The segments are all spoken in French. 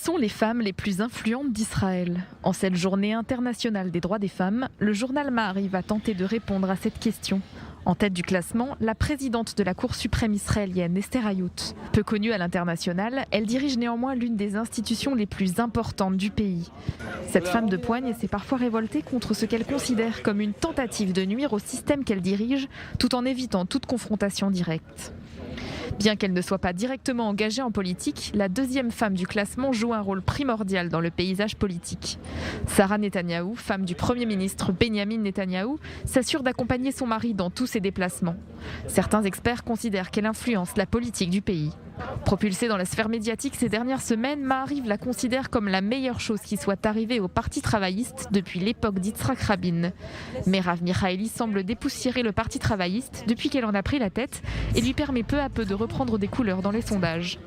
sont les femmes les plus influentes d'Israël? En cette journée internationale des droits des femmes, le journal Maariv va tenter de répondre à cette question. En tête du classement, la présidente de la Cour suprême israélienne, Esther Hayout. Peu connue à l'international, elle dirige néanmoins l'une des institutions les plus importantes du pays. Cette femme de poigne s'est parfois révoltée contre ce qu'elle considère comme une tentative de nuire au système qu'elle dirige, tout en évitant toute confrontation directe. Bien qu'elle ne soit pas directement engagée en politique, la deuxième femme du classement joue un rôle primordial dans le paysage politique. Sarah Netanyahou, femme du Premier ministre Benyamin Netanyahou, s'assure d'accompagner son mari dans tous ses déplacements. Certains experts considèrent qu'elle influence la politique du pays. Propulsée dans la sphère médiatique ces dernières semaines, Maariv la considère comme la meilleure chose qui soit arrivée au Parti travailliste depuis l'époque d'Yitzhak Rabin. Merav Michaeli semble dépoussiérer le Parti travailliste depuis qu'elle en a pris la tête et lui permet peu à peu de reprendre des couleurs dans les sondages.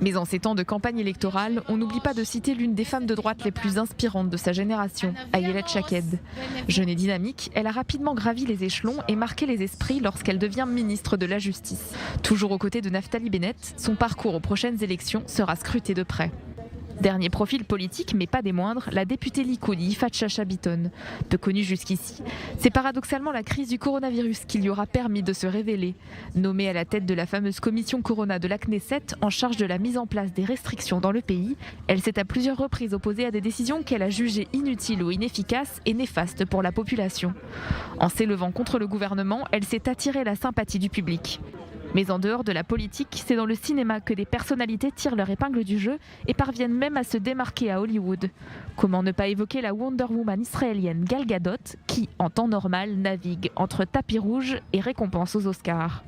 Mais en ces temps de campagne électorale, on n'oublie pas de citer l'une des femmes de droite les plus inspirantes de sa génération, Ayelet Shaked. Jeune et dynamique, elle a rapidement gravi les échelons et marqué les esprits lorsqu'elle devient ministre de la Justice. Toujours aux côtés de Naftali Bennett, son parcours aux prochaines élections sera scruté de près. Dernier profil politique, mais pas des moindres, la députée Likoud Yifat Shacha Bitton. Peu connue jusqu'ici, c'est paradoxalement la crise du coronavirus qui lui aura permis de se révéler. Nommée à la tête de la fameuse commission Corona de la Knesset, en charge de la mise en place des restrictions dans le pays, elle s'est à plusieurs reprises opposée à des décisions qu'elle a jugées inutiles ou inefficaces et néfastes pour la population. En s'élevant contre le gouvernement, elle s'est attirée la sympathie du public. Mais en dehors de la politique, c'est dans le cinéma que des personnalités tirent leur épingle du jeu et parviennent même à se démarquer à Hollywood. Comment ne pas évoquer la Wonder Woman israélienne Gal Gadot qui, en temps normal, navigue entre tapis rouge et récompenses aux Oscars.